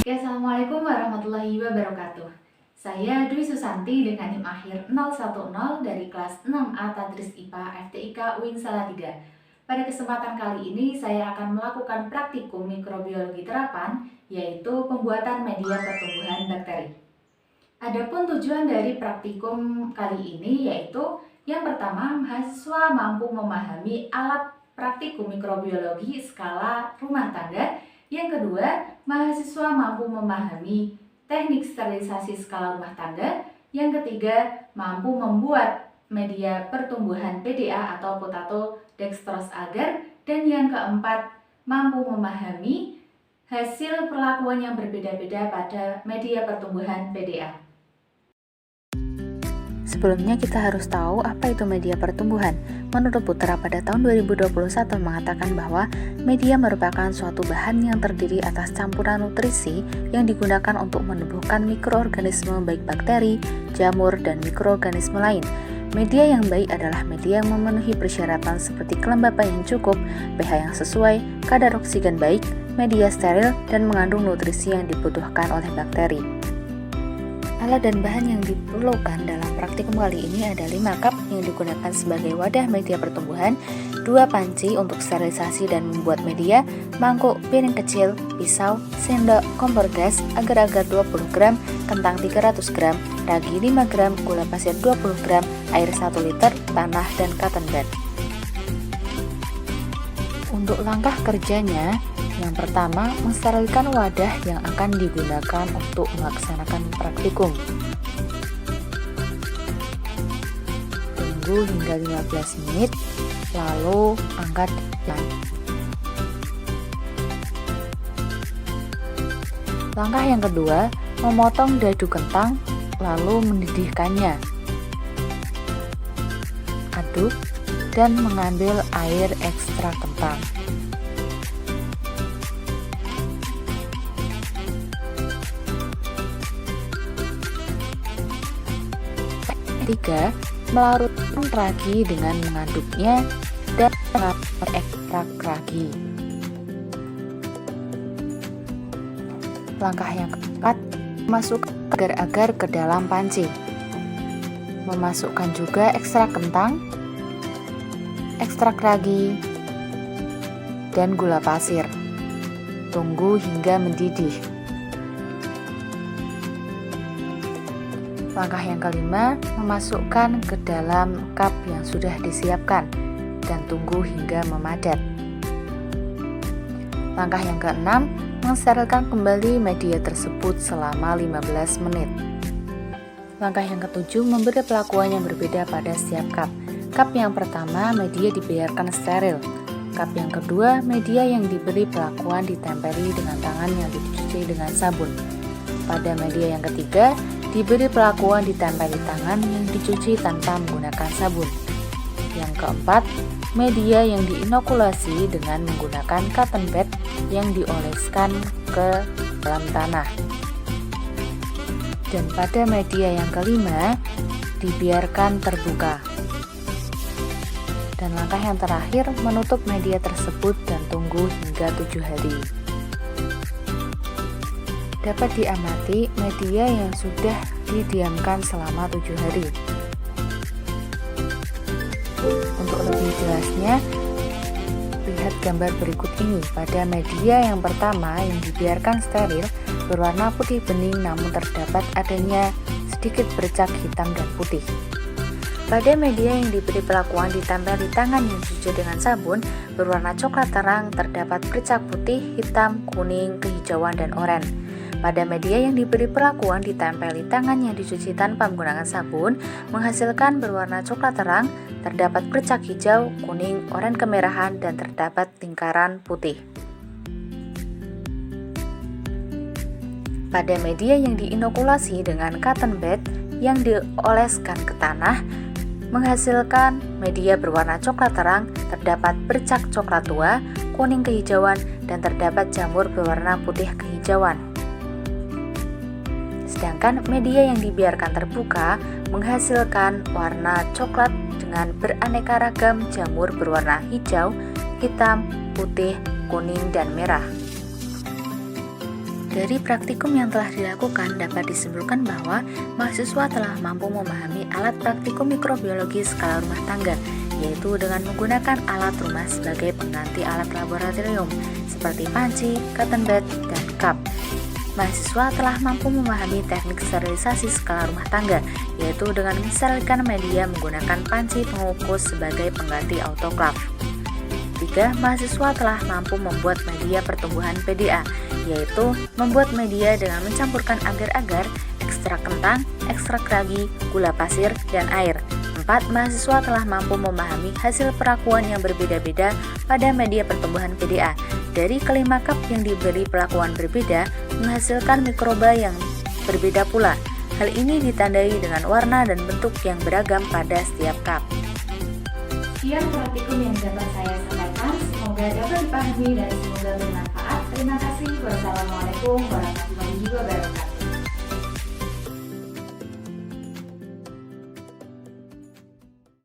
Assalamualaikum warahmatullahi wabarakatuh. Saya Dwi Susanti dengan NIM akhir 010 dari kelas 6A Tadris IPA FTIK UIN Salatiga. Pada kesempatan kali ini saya akan melakukan praktikum mikrobiologi terapan, yaitu pembuatan media pertumbuhan bakteri. Adapun tujuan dari praktikum kali ini yaitu yang pertama, mahasiswa mampu memahami alat praktikum mikrobiologi skala rumah tangga. Yang kedua, mahasiswa mampu memahami teknik sterilisasi skala rumah tangga. Yang ketiga, mampu membuat media pertumbuhan PDA atau potato dextrose agar. Dan yang keempat, mampu memahami hasil perlakuan yang berbeda-beda pada media pertumbuhan PDA. Sebelumnya kita harus tahu apa itu media pertumbuhan. Menurut Putra pada tahun 2021 mengatakan bahwa media merupakan suatu bahan yang terdiri atas campuran nutrisi yang digunakan untuk menumbuhkan mikroorganisme baik bakteri, jamur, dan mikroorganisme lain. Media yang baik adalah media yang memenuhi persyaratan seperti kelembapan yang cukup, pH yang sesuai, kadar oksigen baik, media steril, dan mengandung nutrisi yang dibutuhkan oleh bakteri. Alat dan bahan yang diperlukan dalam praktikum kali ini ada 5 cup yang digunakan sebagai wadah media pertumbuhan, 2 panci untuk sterilisasi dan membuat media, mangkuk, piring kecil, pisau, sendok, kompor gas, agar-agar 20 gram, kentang 300 gram, ragi 5 gram, gula pasir 20 gram, air 1 liter, tanah, dan cotton bud. Untuk langkah kerjanya, yang pertama, mensterilkan wadah yang akan digunakan untuk melaksanakan praktikum. Tunggu hingga 15 menit, lalu angkat dan langkah yang kedua, memotong dadu kentang, lalu mendidihkannya. Aduk dan mengambil air ekstra kentang. Ketiga, melarutkan ragi dengan mengaduknya dan mengambil ekstrak ragi. Langkah yang keempat, masukkan agar-agar ke dalam panci. Memasukkan juga ekstrak kentang, ekstrak ragi, dan gula pasir. Tunggu hingga mendidih. Langkah yang kelima, memasukkan ke dalam cup yang sudah disiapkan dan tunggu hingga memadat. Langkah yang keenam, mensterilkan kembali media tersebut selama 15 menit. Langkah yang ketujuh, memberi perlakuan yang berbeda pada setiap cup. Cup yang pertama, media dibiarkan steril. Cup yang kedua, media yang diberi perlakuan ditempeli dengan tangan yang dicuci dengan sabun. Pada media yang ketiga, diberi perlakuan ditempeli tangan yang dicuci tanpa menggunakan sabun. Yang keempat, media yang diinokulasi dengan menggunakan cotton bud yang dioleskan ke dalam tanah. Dan pada media yang kelima, dibiarkan terbuka. Dan langkah yang terakhir, menutup media tersebut dan tunggu hingga 7 hari. Dapat diamati media yang sudah didiamkan selama 7 hari. Untuk lebih jelasnya, lihat gambar berikut ini. Pada media yang pertama yang dibiarkan steril, berwarna putih bening namun terdapat adanya sedikit bercak hitam dan putih. Pada media yang diberi perlakuan ditempel di tangan yang dicuci dengan sabun, berwarna coklat terang, terdapat bercak putih, hitam, kuning, kehijauan, dan oranye. Pada media yang diberi perlakuan ditempel di tangan yang dicuci tanpa menggunakan sabun, menghasilkan berwarna coklat terang, terdapat bercak hijau, kuning, oranye kemerahan, dan terdapat lingkaran putih. Pada media yang diinokulasi dengan cotton bud yang dioleskan ke tanah, menghasilkan media berwarna coklat terang, terdapat bercak coklat tua, kuning kehijauan, dan terdapat jamur berwarna putih kehijauan. Sedangkan media yang dibiarkan terbuka menghasilkan warna coklat dengan beraneka ragam jamur berwarna hijau, hitam, putih, kuning, dan merah. Dari praktikum yang telah dilakukan dapat disimpulkan bahwa mahasiswa telah mampu memahami alat praktikum mikrobiologi skala rumah tangga, yaitu dengan menggunakan alat rumah sebagai pengganti alat laboratorium seperti panci, cotton bud, dan cup. Mahasiswa telah mampu memahami teknik sterilisasi skala rumah tangga, yaitu dengan mensterilkan media menggunakan panci pengukus sebagai pengganti autoklaf. 3. Mahasiswa telah mampu membuat media pertumbuhan PDA, yaitu membuat media dengan mencampurkan agar-agar, ekstrak kentang, ekstrak ragi, gula pasir, dan air. 4. Mahasiswa telah mampu memahami hasil perakuan yang berbeda-beda pada media pertumbuhan PDA. Dari kelima cup yang diberi perlakuan berbeda, menghasilkan mikroba yang berbeda pula. Hal ini ditandai dengan warna dan bentuk yang beragam pada setiap cup. Sekian praktikum yang dapat saya sampaikan, semoga dapat dipahami dan semoga bermanfaat. Terima kasih. Wassalamualaikum warahmatullahi wabarakatuh.